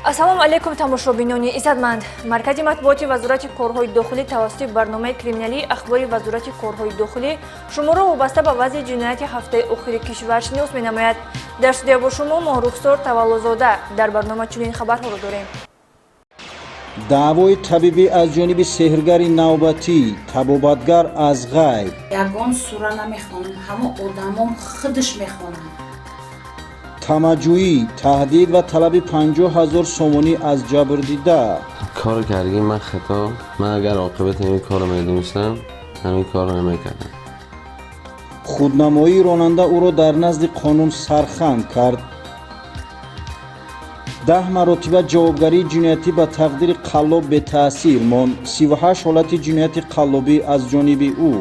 ассалому алайкум тамошобинони иззатманд. Маркази матбуоти вазорати корҳои дохилӣ тавассути барномаи криминалии ахбори вазорати корҳои дохилӣ шуморо вобаста ба вазъи ҷинояти ҳафтаи охири кишвар шинос менамояд. Дар студия бо шумо Моҳрухсор Таваллузода. Дар барнома чунин хабарҳоро дорем. даъвои табибӣ аз ҷониби сеҳргари навбатӣ, табобатгар аз ғайб. ягон сура намехонам, ҳама одамон худаш мехонанд. тамаҷӯӣ, таҳдид ва талаби 50,000 сомонӣ аз ҷабрдида. کار کردی من خطا من اگر عاقبت این کار رو میدونستم همین کار رو نمیکردم. худнамоии ронанда ӯро дар назди қонун сархам кард. 10 маротиба ҷавобгарии ҷиноятӣ ба тақдири қаллоб бетаъсир монд. 38 ҳолати ҷинояти қаллобӣ аз ҷониби ӯ.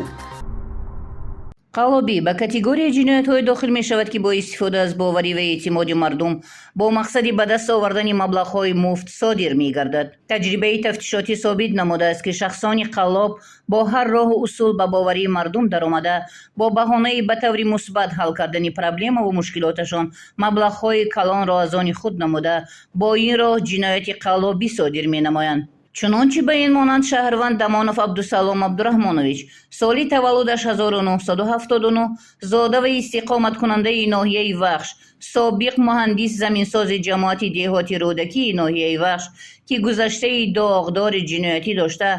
қаллобӣ ба категорияи ҷиноятҳои дохил мешавад ки бо истифода аз боварӣ ва эътимоди мардум бо мақсади ба даст овардани маблағҳои муфт содир мегардад. таҷрибаи тафтишотӣ собит намудааст ки шахсони қаллоб бо ҳар роҳу усул ба боварии мардум даромада бо баҳонаи ба таври мусбат ҳал кардани проблемаву мушкилоташон маблағҳои калонро аз они худ намуда бо ин роҳ ҷинояти қаллобӣ содир менамоянд. чунончи ба ин монанд шаҳрванд Дамонов Абдусалом Абдурахмонович соли таваллудаш 1979 зода ва истиқоматкунандаи ноҳияи Вахш, собиқ муҳандис заминсози ҷамоати деҳоти Рӯдакии ноҳияи Вахш ки гузаштаи доғдори ҷиноятӣ дошта,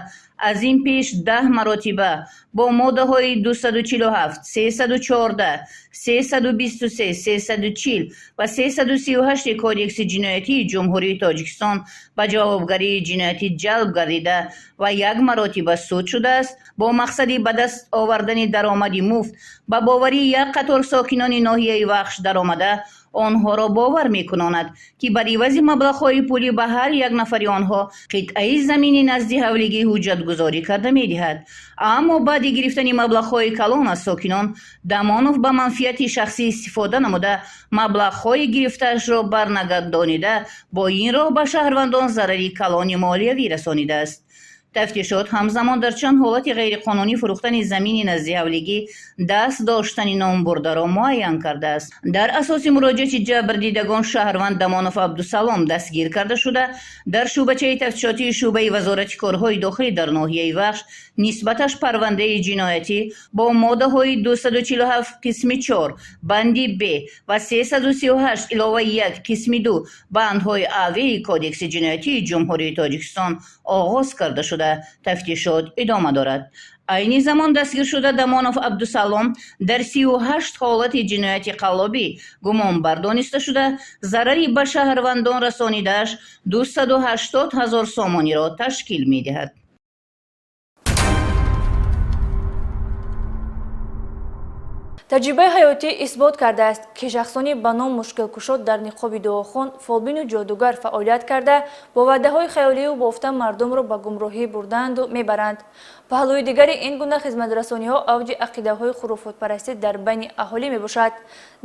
аз ин пеш 10 маротиба бо моддаҳои 247, 314, 323, 340 ва 338 кодекси ҷиноятии ҷумҳурии Тоҷикистон ба ҷавобгарии ҷиноятӣ ҷалб гардида ва 1 маротиба суд шудааст бо мақсади ба даст овардани даромади муфт ба боварии як қатор сокинони ноҳияи Вахш даромада онҳоро бовар мекунонад ки бар ивази маблағҳои пулӣ ба ҳар як нафари онҳо қитъаи замини назди ҳавлигӣ ҳуҷҷатгузорӣ карда медиҳад. аммо баъди гирифтани маблағҳои калон аз сокинон, Дамонов ба манфиати шахсӣ истифода намуда маблағҳои гирифтаашро барнагардонида бо ин роҳ ба шаҳрвандон зарари калони молиявӣ расонидааст. тафтишот ҳамзамон дар чанд ҳолати ғайриқонунӣ фурӯхтани замини назди даст доштани номбурдаро муайян кардааст. дар асоси муроҷиати ҷабрдидагон шаҳрванд Дамонов Абдусалом дастгир карда шуда дар шӯъбачаи тафтишотии шӯъбаи вазорати корҳои дохилӣ дар ноҳияи Вахш нисбаташ парвандаи ҷиноятӣ бо моддаҳои 247 қисми 4 банди Б ва 338 илова 1 қисми 2 бандҳои аввии кодекси ҷиноятии ҷумҳурии Тоҷикистон оғоз карда шуда тафтишот идома дорад. айни замон дастгир шуда Дамонов Абдусалом дар 38 ҳолати ҷинояти қаллобӣ гумонбар дониста шуда зарари ба шаҳрвандон расонидааш 280,000 сомониро ташкил медиҳад. таҷрибаи ҳаётӣ исбот кардааст ки шахсони ба ном мушкилкушод дар ниқоби дуохон, фолбину ҷодугар фаъолият карда бо ваъдаҳои хаёливу бофта мардумро ба гумроҳӣ бурданду мебаранд. паҳлӯи дигари ин гуна хизматрасониҳо авҷи ақидаҳои хуруфотпарастӣ дар байни аҳолӣ мебошад.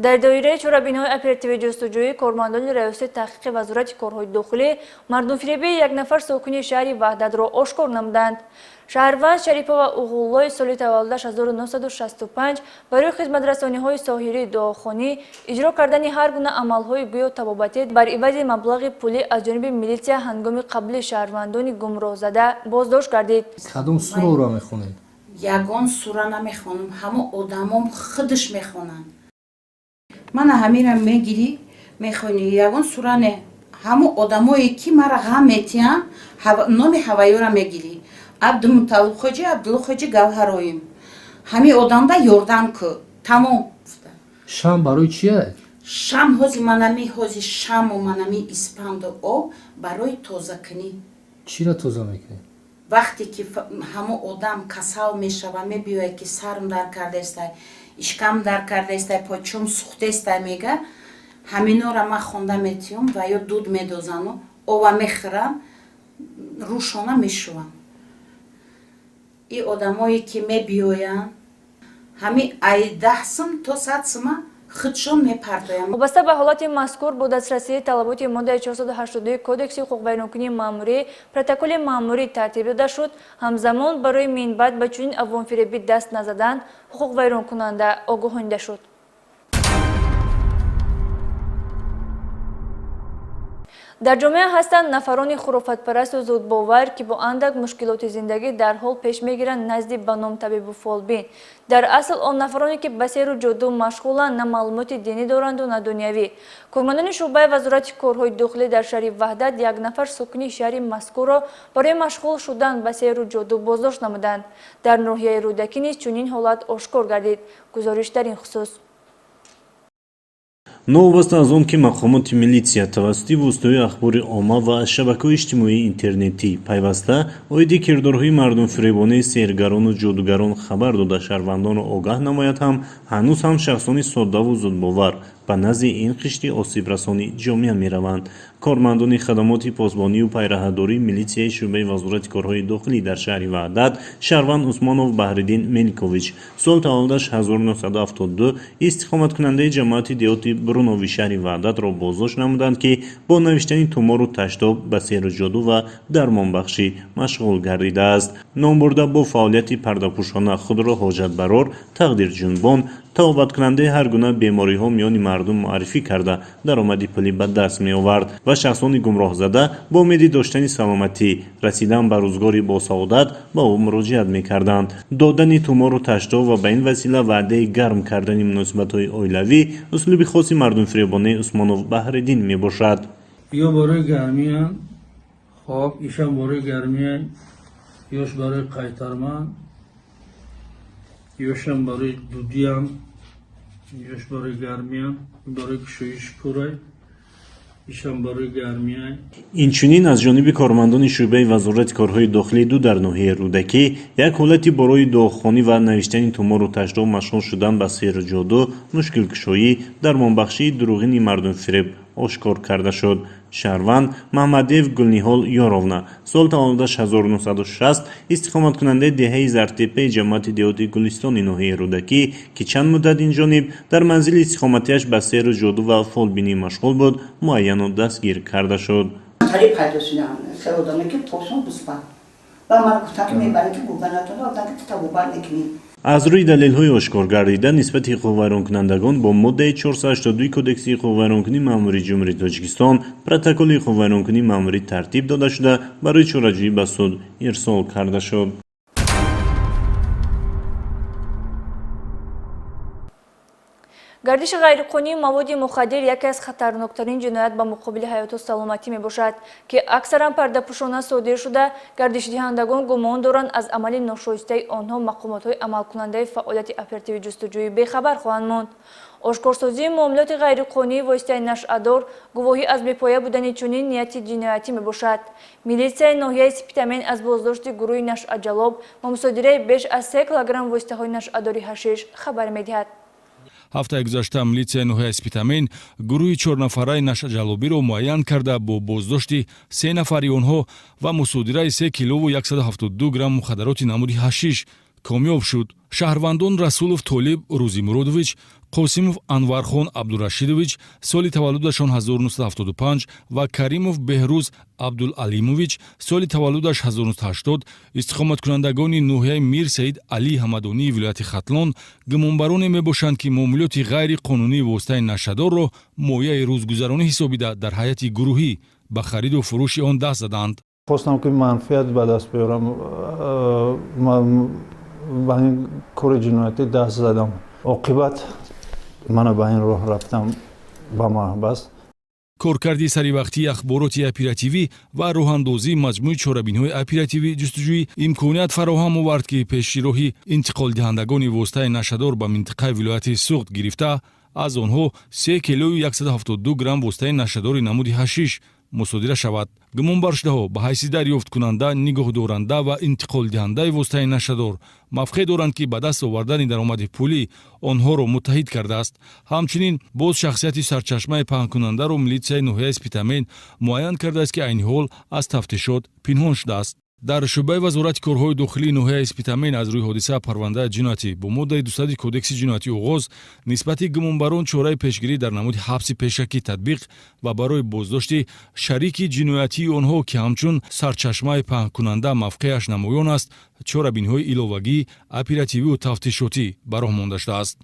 дар доираи чорабинои оперативи ҷустуҷӯи кормандони раёсати таҳқиқи вазорати корҳои дохилӣ мардумфиребии як нафар сокини шаҳри Ваҳдатро ошкор намуданд. шаҳрванд Шарипова Уғуллои соли таваллудаш 1965 барои хизматрасониҳои соҳирии дуохонӣ иҷро кардани ҳар гуна амалҳои гӯё табобатӣ бар ивази маблағи пулӣ аз ҷониби милитсия ҳангоми қабли шаҳрвандони гумроҳзада боздошт гардид. кадом сураро мехонед? ягон сура намехонам, ҳама одамон худаш мехонанд. мана ҳамира мегирӣ мехонӣ, ягон сура не. ҳама одамое ки мара ғам метиҳанд номи ҳавайёра мегирӣ. Абдумуталибхоҷӣ, Абдуллохоҷӣ Гавҳароим. ҳами одамда ёрдам ку тамом. шам барои чия? шам ҳози манами ҳози шаму манами испанду об барои тозакунӣ. чиро тоза мекунед? вақте ки ҳама одам касал мешава мебиёяд ки сарм дар кардаестай, ишкам дар кардаестай, почум сухтаестай мега, ҳаминора ман хонда метиём ва ё дуд медозану ова мехӯрам, рӯшона мешувам. ин одамое ки мебиёянд ҳами ай 10 сум то 100 сума худшон мепартоянд. вобаста ба ҳолати мазкур бо дастрасии талаботи моддаи 482 кодекси ҳуқуқбайронкунии маъмурӣ протоколи маъмурӣ тартиб дода шуд. ҳамзамон барои минбаъд ба чунин аввомфиребӣ даст назадан ҳуқуқбайронкунанда огоҳонида шуд. дар ҷомеа ҳастанд нафарони хурофатпарасту зудбовар ки бо андак мушкилоти зиндагӣ дар ҳол пеш мегиранд назди ба ном табибу фолбин. дар асл он нафароне ки ба серу ҷоду машғуланд, на маълумоти динӣ доранду на дунявӣ. Кормандони шӯъбаи вазорати корҳои дохилӣ дар шаҳри Ваҳдат як нафар сокини шаҳри мазкурро барои машғул шудан ба серу ҷоду боздошт намуданд. дар ноҳияи Рӯдакӣ низ чунин ҳолат ошкор гардид. гузориш дар ин хусус. новобаста аз он ки мақомоти милитсия тавассути воситаҳои ахбори омма ва шабакаҳои иҷтимоии интернетӣ пайваста оиди кирдорҳои мардумфиребонаи сеҳргарону ҷодугарон хабар дода шаҳрвандонро огаҳ намояд ҳам ҳанӯз ҳам шахсони соддаву зудбовар ба назди ин қишти осибрасони ҷомеа мераванд. кормандони хадамоти посбонию пайраҳадории милитсияи шӯъбаи вазорати корҳои дохилӣ дар шаҳри Ваҳдат Шаҳрванд Усмонов Баҳриддин Меликович сол таваллудаш 1972 истиқоматкунандаи ҷамоати деҳоти Брунови шаҳри Ваҳдатро боздошт намуданд ки бо навиштани тумору таштоб ба серу ҷоду ва дармонбахшӣ машғул гардидааст. ном бурда бо фаъолияти пардапӯшона худро ҳоҷатбарор, тақдирҷунбон, таобаткунандаи ҳар гуна бемориҳо миёни мардум муаррифӣ карда даромади пулӣ ба даст меовард ва шахсони гумроҳзада бо умеди доштани саломатӣ, расидан ба рӯзгори босаодат ба ӯ муроҷиат мекарданд. додани тумору таштоб ва ба ин васила ваъдаи гарм кардани муносибатҳои оилавӣ услуби хоси мардумфиребонаи Усмонов Баҳриддин мебошад. ё барои гармиян хоб ишам барои гармиян ёш барои қайтарман ёшам барои дудиям ёш барои гармиян барои кушоиши пурай ишам барои гармиян. инчунин аз ҷониби кормандони шӯъбаи вазорати корҳои дохилӣ ду дар ноҳияи Рӯдакӣ як ҳолати борои доххонӣ ва навиштани тумору таштоб машғул шудан ба серу ҷоду, мушкилкушоӣ, дармонбахшии дуруғини мардумфиреб ошкор карда шуд. шаҳрванд Маҳмадиев Гулниҳол Ёровна сол таваллудаш 1960 истиқоматкунандаи деҳаи Зартепаи ҷамоати деҳоти Гулистони ноҳияи Рӯдакӣ ки чанд муддат инҷониб дар манзили истиқоматиаш ба серу ҷоду ва фолбинӣ машғул буд, муайяну дастгир карда шуд. аз рӯи далелҳои ошкор гардида нисбати ҳуқуқвайронкунандагон бо моддаи 482 кодекси ҳуқуқвайронкунии маъмурии ҷумҳурии Тоҷикистон протоколи ҳуқуқвайронкунии маъмурӣ тартиб дода шуда барои чораҷӯӣ ба суд ирсол карда шуд. гардиши ғайриқонунии маводи мухаддир яке аз хатарноктарин ҷиноят ба муқобили ҳаёту саломатӣ мебошад ки аксаран пардапӯшона содир шуда гардишдиҳандагон гумон доранд аз амали ношоистаи онҳо мақомотҳои амалкунандаи фаъолияти оперативии ҷустуҷӯӣ бехабар хоҳанд монд. ошкорсозии муомилоти ғайриқонунӣ воситаи нашъадор гувоҳӣ аз бепоя будани чунин нияти ҷиноятӣ мебошад. милитсияи ноҳияи Сипитамен аз боздошти гурӯҳи нашъаҷалоб ва мусодираи беш аз 3 килограмм воситаҳои нашъадори ҳашиш хабар медиҳад. ҳафтаи гузашта милитсияи ноҳияи Сипитамен гурӯҳи 4 нафараи нашъаҷалобиро муайян карда бо боздошти 3 нафари онҳо ва мусодираи 3 килову 172 грамм мухаддароти намуди ҳашиш комёб шуд. шаҳрвандон Расулов Толиб Рӯзимуродович, Қосимов Анвархон Абдурашидович соли таваллудашон 1975 ва Каримов Беҳрӯз Абдулалимович соли таваллудаш 1980 истиқоматкунандагони ноҳияи Мир Саид Али Ҳамадонии вилояти Хатлон гумонбароне мебошанд ки муомилоти ғайриқонунии воситаи нашъадорро мояи рӯзгузаронӣ ҳисобида дар ҳайати гурӯҳӣ ба хариду фурӯши он даст заданд. خواستم که منفعت به دست بیارم با این کار جنایتی دست زدم عاقبت من به این راه رفتم با محبس коркарди саривақтии ахбороти оперативӣ ва роҳандозии маҷмӯи чорабинҳои оперативӣ ҷустуҷӯӣ имконият фароҳам овард ки пеши роҳи интиқолдиҳандагони воситаи нашъадор ба минтақаи вилояти Суғд гирифта аз онҳо 3 килои 172 грамм воситаи нашъадори намуди ҳашиш мусодира шавад. гумонбаршудаҳо ба ҳайси дарёфткунанда, нигоҳдоранда ва интиқолдиҳандаи воситаи нашъадор мавқеъ доранд ки ба даст овардани даромади пулӣ онҳоро муттаҳид кардааст. ҳамчунин боз шахсияти сарчашмаи паҳнкунандаро милитсияи ноҳияи Сипитамен муайян кардааст ки айни ҳол аз тафтишот пинҳон шудааст. дар шӯъбаи вазорати корҳои дохилии ноҳияи Сипитамен аз рӯи ҳодиса парвандаи ҷиноятӣ бо моддаи 200 кодекси ҷиноятӣ оғоз нисбати гумонбарон чораи пешгирӣ дар намуди ҳабси пешакӣ татбиқ ва барои боздошти шарики ҷиноятии онҳо ки ҳамчун сарчашмаи паҳнкунанда мавқеаш намоён аст чорабинҳои иловагӣ оперативию тафтишотӣ ба роҳ монда шудааст.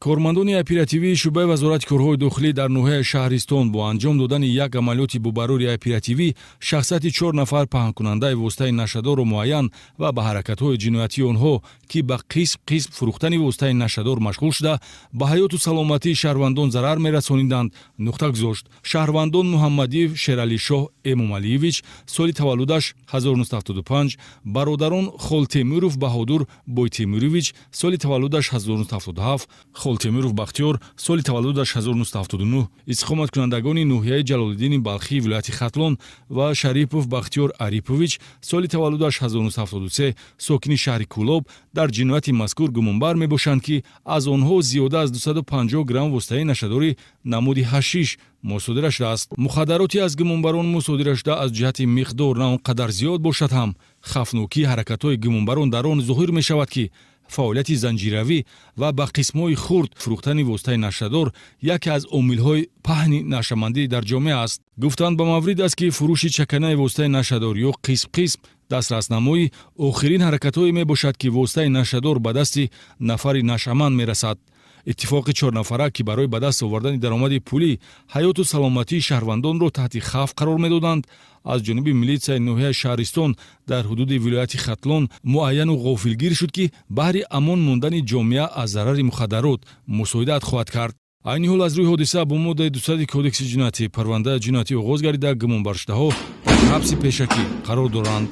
кормандони оперативии шӯъбаи вазорати корҳои дохилӣ дар ноҳияи шаҳристон бо анҷом додани як амалиёти бубарури оперативӣ шахсияти 4 нафар паҳнкунандаи воситаи нашадорро муайян ва ба ҳаракатҳои ҷиноятии онҳо ки ба қисм фурӯхтани воситаи нашадор машғул шуда ба ҳаёту саломатии шаҳрвандон зарар мерасонинданд нуқта гузошт. шаҳрвандон муҳаммадиев шералишоҳ эмомалиевич соли таваллудаш 1975, бародарон холтемуров баҳодур бойтемурович соли таваллудаш 1977, холтемуров бахтиёр соли таваллудаш 1979, истиқоматкунандагони ноҳияи ҷалолиддини балхии вилояти хатлон ва шарипов бахтиёр арипович соли таваллудаш 1973 сокини шаҳри кӯлоб дар ҷинояти мазкур гумонбар мебошанд ки аз онҳо зиёда аз 250 грамм воситаи нашадори намуди ҳашиш мусодира шудааст. мухаддароти аз гумонбарон мусодира шуда аз ҷиҳати миқдор на он қадар зиёд бошад ҳам хафнокии ҳаракатҳои гумонбарон дар он зоҳир мешавад ки фаъолияти занҷиравӣ ва ба қисмҳои хурд фурӯхтани воситаи нашадор яке аз омилҳои паҳни нашамандӣ дар ҷомеа аст. гуфтанд ба маврид аст ки фурӯши чаканаи воситаи нашадор ё қисм дастраснамои охирин ҳаракатҳое мебошад ки воситаи нашадор ба дасти нафари нашаманд мерасад. иттифоқи 4 нафара ки барои ба даст овардани даромади пулӣ ҳаёту саломатии шаҳрвандонро таҳти хавф қарор медоданд аз ҷониби милитсияи ноҳияи шаҳристон дар ҳудуди вилояти хатлон муайяну ғофилгир шуд ки баҳри амон мондани ҷомеа аз зарари мухаддарот мусоидат хоҳад кард. айни ҳол аз рӯи ҳодиса бо моддаи 200 кодекси ҷиноятӣ парвандаи ҷиноятӣ оғоз гардида гумонбаршудаҳо дар ҳабси пешакӣ қарор доранд.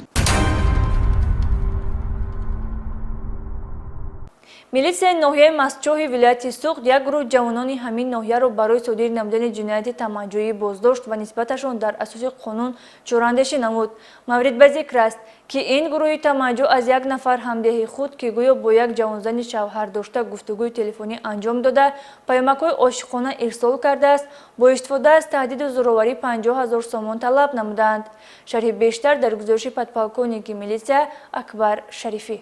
милитсияи ноҳияи мастчоҳи вилояти суғд як гурӯҳ ҷавонони ҳамин ноҳияро барои содири намудани ҷинояти тамаҷҷоҳӣ боздошт ва нисбаташон дар асоси қонун чораандешӣ намуд. маврид ба зикр аст ки ин гурӯҳи тамаҷҷоҳ аз як нафар ҳамдеҳи худ ки гӯё бо як ҷавонзани шавҳар дошта гуфтугӯи телефонӣ анҷом дода паёмакҳои ошиқона ирсол кардааст бо истифода аз таҳдиду зӯроварӣ 50 000 сомон талаб намуданд. шарҳи бештар дар гузориши подполковники милитсия Акбар Шарифӣ.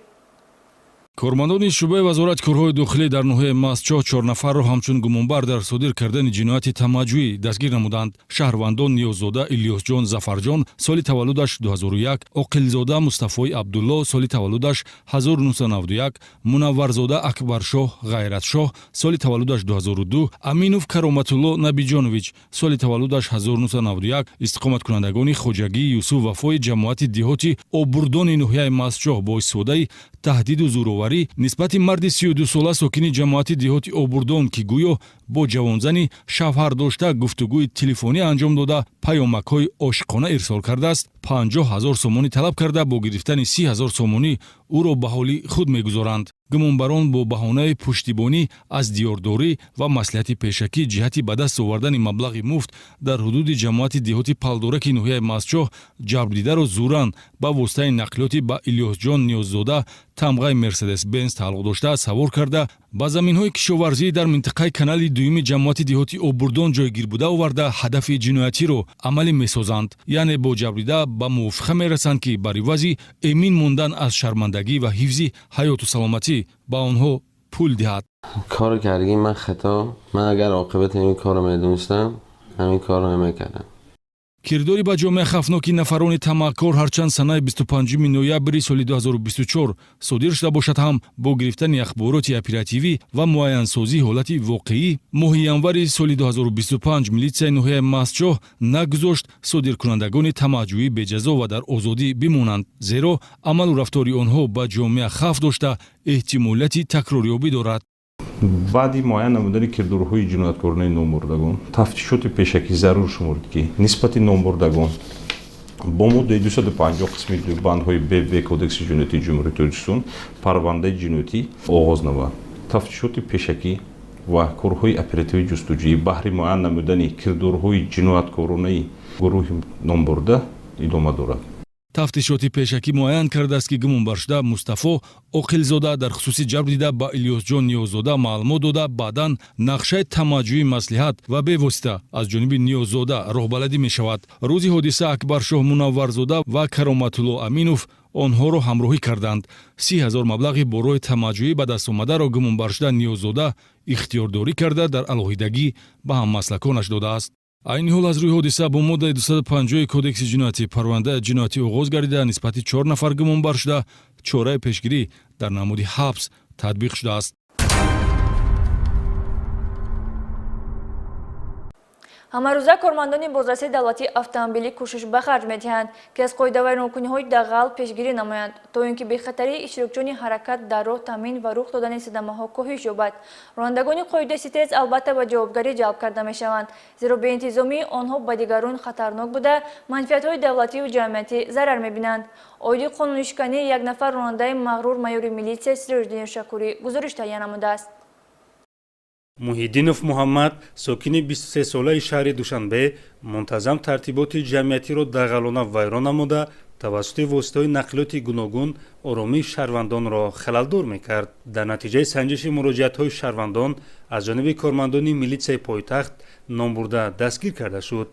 кормандони шӯъбаи вазорати корҳои дохилӣ дар ноҳияи мастчоҳ 4 нафарро ҳамчун гумонбар дар содир кардани ҷинояти тамаҷҷӯӣ дастгир намуданд. шаҳрвандон Ниёззода Илёсҷон Зафарҷон соли таваллудаш 2001, Оқилзода Мустафои Абдулло соли таваллудаш 1991, Мунавварзода Акбаршоҳ Ғайратшоҳ соли таваллудаш 2002, Аминов Кароматулло Набиҷонович соли таваллудаш 1991, истиқоматкунандагони Хоҷагии Юсуф Вафои ҷамоати диҳоти Обурдони ноҳияи мастчоҳ бо истифодаи таҳдиду зӯроварӣ нисбати марди 32 сола сокини ҷамоати диҳоти Обурдон ки гӯё бо ҷавонзани шавҳар дошта гуфтугӯи телефонӣ анҷом дода паёмакҳои ошиқона ирсол кардааст 50 000 сомонӣ талаб карда бо гирифтани 30 000 сомонӣ ӯро ба ҳоли худ мегузоранд. гумонбарон бо баҳонаи пуштибонӣ аз диёрдорӣ ва маслиҳати пешакӣ ҷиҳати ба даст овардани маблағи муфт дар ҳудуди ҷамоати диҳоти Палдораки ноҳияи мастчоҳ ҷабрдидаро зуран ба воситаи нақлиёти ба Илёсҷон Ниёззода тамғаи Мерседес Бенз тааллуқ дошта савор карда ба заминҳои кишоварзӣ дар минтақаи канали дуюми ҷамоати диҳоти Обурдон ҷойгир буда оварда ҳадафи ҷиноятиро амалӣ месозанд, яъне бо ҷабрида ба мувофиқа мерасанд ки бар ивази эмин мондан аз шармандагӣ ва ҳифзи ҳаёту саломатӣ ба онҳо пул диҳад. کار کردگی من خطا من اگر عاقبت این کار رو میدونستم همین کار رو نمیکردم. кирдори ба ҷомеа хафноки нафарони тамаъкор ҳарчанд санаи 25 ноябри соли 2024 содир шуда бошад ҳам бо гирифтани ахбороти оперативӣ ва муайянсозии ҳолати воқеӣ моҳи январи соли 2025 милитсияи ноҳияи мастчоҳ нагузошт содиркунандагони тамаъҷҷӯӣ беҷазо ва дар озодӣ бимонанд, зеро амалу рафтори онҳо ба ҷомеа хавф дошта эҳтимолияти такрорёбӣ дорад. баъди муайян намудани кирдорҳои ҷинояткоронаи номбурдагон тафтишоти пешакӣ зарур шумурд ки нисбати номбурдагон бо моддаи 250 қисми бандҳои б кодекси ҷиноятии ҷумҳурияти Тоҷикистон парвандаи ҷиноятӣ оғоз намуд. тафтишоти пешакӣ ва корҳои оперативии ҷустуҷӯӣ баҳри муайян намудани кирдорҳои ҷинояткоронаи гурӯҳи номбурда идома дорад. тафтишоти пешакӣ муайян кардааст ки гумонбаршуда Мустафо Оқилзода дар хусуси ҷабр дида ба Илёсҷон Ниёззода маълумот дода баъдан нақшаи тамаҷҷӯии маслиҳат ва бевосита аз ҷониби Ниёззода роҳбаладӣ мешавад. рӯзи ҳодиса Акбаршоҳ Мунавварзода ва Кароматулло Аминов онҳоро ҳамроҳӣ карданд. 30 000 маблағи бо роҳи тамаҷҷӯӣ ба дастомадаро гумонбаршуда Ниёззода ихтиёрдорӣ карда дар алоҳидагӣ ба ҳаммаслаконаш додааст. айни ҳол аз рӯи ҳодиса бо моддаи 250 кодекси ҷиноятӣ парвандаи ҷиноятӣ оғоз гардида нисбати 4 нафар гумонбар шуда чораи пешгирӣ дар намуди ҳабс татбиқ шудааст. ҳамарӯза кормандони бозрасии давлатии автомобилӣ кӯшиш ба харҷ медиҳанд ки аз қоидавайронкуниҳои дағал пешгирӣ намоянд то ин ки бехатарии иштирокчиёни ҳаракат дар роҳ таъмин ва рух додани садамаҳо коҳиш ёбад. ронандагони қоидаи тез албатта ба ҷавобгарӣ ҷалб карда мешаванд, зеро беинтизомии онҳо ба дигарон хатарнок буда манфиатҳои давлативу ҷамъиятӣ зарар мебинанд. оиди қонунишикании як нафар ронандаи мағрур майёри милитсия Сироҷддин Шакурӣ гузориш таҳия намудааст. муҳиддинов муҳаммад сокини 23 солаи шаҳри душанбе мунтазам тартиботи ҷамъиятиро дағалона вайрон намуда тавассути воситаҳои нақлиёти гуногун оромии шаҳрвандонро халалдор мекард. дар натиҷаи санҷиши муроҷиатҳои шаҳрвандон аз ҷониби кормандони милитсияи пойтахт ном бурда дастгир карда шуд.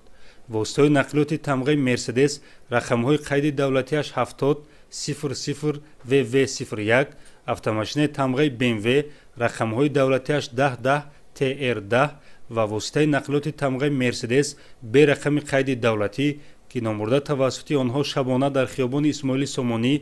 воситаҳои нақлиёти тамғаи мерседес рақамҳои қайди давлатиаш 70 00 VV01, автомашинаи тамғаи BMW рақамҳои давлатиаш 1010 TR10 ва воситаи нақлиёти тамғаи мерседес бе рақами қайди давлатӣ ки номбурда тавассути онҳо шабона дар хиёбони Исмоили Сомонӣ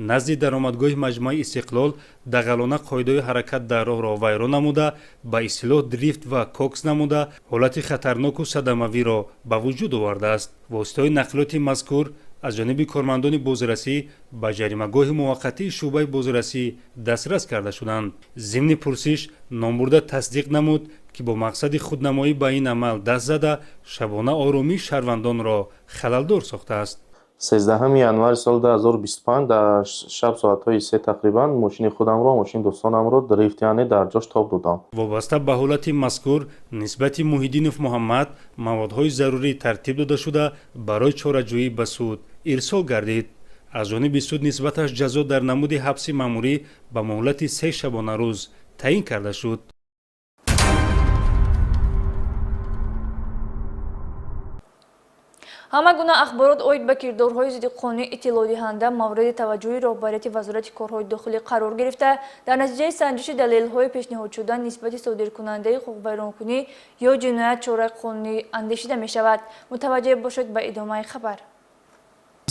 назди даромадгоҳи маҷмӯаи Истиқлол дағалона қоидаҳои ҳаракат дар роҳро вайрон намуда ба истлоҳ дрифт ва кокс намуда ҳолати хатарноку садамавиро ба вуҷуд овардааст. воситаҳои нақлиёти мазкур аз ҷониби кормандони бозрасӣ ба ҷаримагоҳи муваққатии шуъбаи бозрасӣ дастрас карда шуданд. зимни пурсиш номбурда тасдиқ намуд ки бо мақсади худнамоӣ ба ин амал даст зада шабона оромии шаҳрвандонро халалдор сохтааст. 13 январи соли 2025 дар шаб соатҳои 3 тақрибан мошини худамро мошини дӯстонамро дрифт яъне дар ҷош тоб додам. вобаста ба ҳолати мазкур нисбати Муҳиддинов Муҳаммад маводҳои зарурӣ тартиб дода шуда барои чораҷӯӣ ба суд ирсол гардид. аз ҷониби суд нисбаташ ҷазо дар намуди ҳабси маъмурӣ ба муҳлати 3 шабона рӯз таъин карда шуд. ҳама гуна ахборот оид ба кирдорҳои зидди қонунӣ иттилоъдиҳанда мавриди таваҷҷӯҳи роҳбарияти вазорати корҳои дохилӣ қарор гирифта, дар натиҷаи санҷиши далелҳои пешниҳодшуда нисбати содиркунандаи ҳуқуқвайронкунӣ ё ҷиноят чораи қонунӣ андешида мешавад. мутаваҷҷеҳ бошед ба идомаи хабар.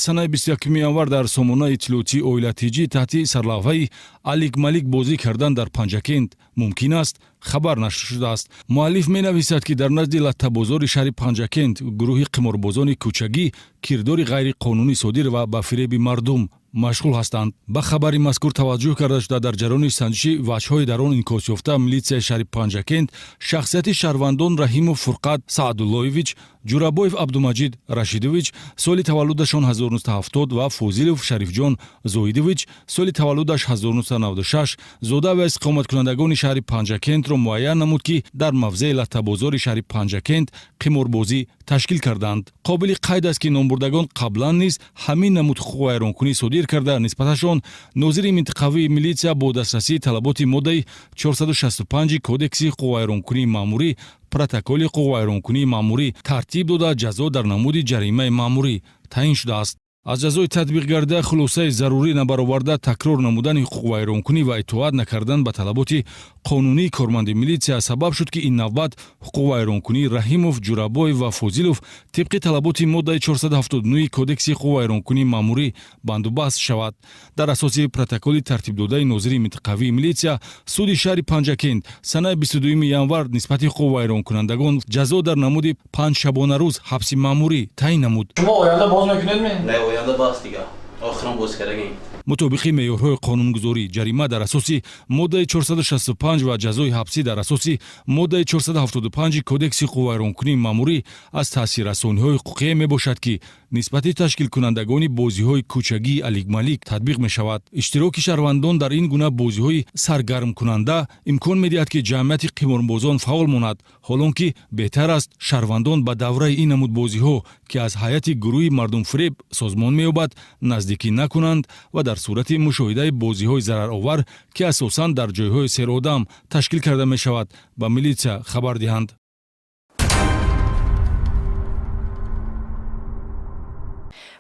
санаи 21 январ дар сомонаи иттилоотии оилатиҷӣ таҳти сарлавҳаи алик-малик бозӣ кардан дар Панҷакент мумкин аст хабар нашр шудааст. муаллиф менависад ки дар назди латтабозори шаҳри Панҷакент гурӯҳи қиморбозони кӯчагӣ кирдори ғайриқонунӣ содир ва ба фиреби мардум машғул ҳастанд. ба хабари мазкур таваҷҷӯҳ карда шуда дар ҷараёни санҷиши ваҷҳои дар он инъикосёфта милитсияи шаҳри Панҷакент шахсияти шаҳрвандон Раҳимов Фурқат Саъдуллоевич, Ҷурабоев Абдумаҷид Рашидович соли таваллудашон 1970 ва Фозилов Шарифҷон Зоидович соли таваллудаш 1996 зода ва иstiqomatkунандагони шаҳри Панҷакентро муайян намуд ки дар мавзеи латтабозори шаҳри Панҷакент қиморбозӣ ташкил карданд. қобили қайд аст ки номбурдагон қаблан низ ҳамин намуд ҳуқуқвайронкунӣ содир карда нисбаташон нозири минтақавии милитсия бо дастрасии талаботи моддаи 465 кодекси ҳуқуқвайронкунии маъмурӣ протоколи ҳуқуқвайронкунии маъмурӣ тартиб дода ҷазо дар намуди ҷаримаи маъмурӣ таъин шудааст. аз ҷазои татбиқгарда хулосаи зарурӣ набароварда такрор намудани ҳуқуқвайронкунӣ ва итоат накардан ба талаботи қонунии корманди милитсия сабаб шуд ки ин навбат ҳуқуқвайронкунии Раҳимов, Ҷурабоев ва Фозилов тибқи талаботи моддаи 479 кодекси ҳуқуқвайронкунии маъмурӣ бандубаст шавад. дар асоси протоколи тартибдодаи нозири минтақавии милитсия суди шаҳри Панҷакент санаи 22 январ нисбати ҳуқуқвайронкунандагон ҷазо дар намуди 5 шабонарӯз ҳабси маъмурӣ таъин намуд. шумо оянда боз мекунедми? не оянда бас дига охирон боз карагем. мутобиқи меъёрҳои қонунгузорӣ ҷарима дар асоси моддаи 465 ва ҷазои ҳабсӣ дар асоси моддаи 475 кодекси ҳуқуқвайронкунии маъмурӣ аз таъсиррасониҳои ҳуқуқие мебошад ки нисбати ташкилкунандагони бозиҳои кӯчагии алик-малик татбиқ мешавад. иштироки шаҳрвандон дар ин гуна бозиҳои саргармкунанда имкон медиҳад ки ҷамъияти қиморбозон фаъол монад, ҳолон ки беҳтар аст шаҳрвандон ба давраи ин намуд бозиҳо ки аз ҳайати гурӯҳи мардумфиреб созмон меёбад наздикӣ накунанд ва дар сурати мушоҳидаи бозиҳои зараровар ки асосан дар ҷойҳои серодам ташкил карда мешавад ба милитсия хабар диҳанд.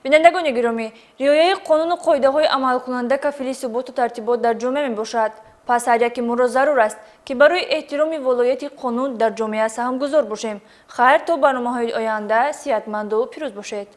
бинандагони гиромӣ, риояи қонуну қоидаҳои амалкунанда кафили суботу тартибот дар ҷомеа мебошад. пас ҳар яки моро зарур аст ки барои эҳтироми волояти қонун дар ҷомеа саҳмгузор бошем. хайр то барномаҳои оянда сиҳатманду пирӯз бошед.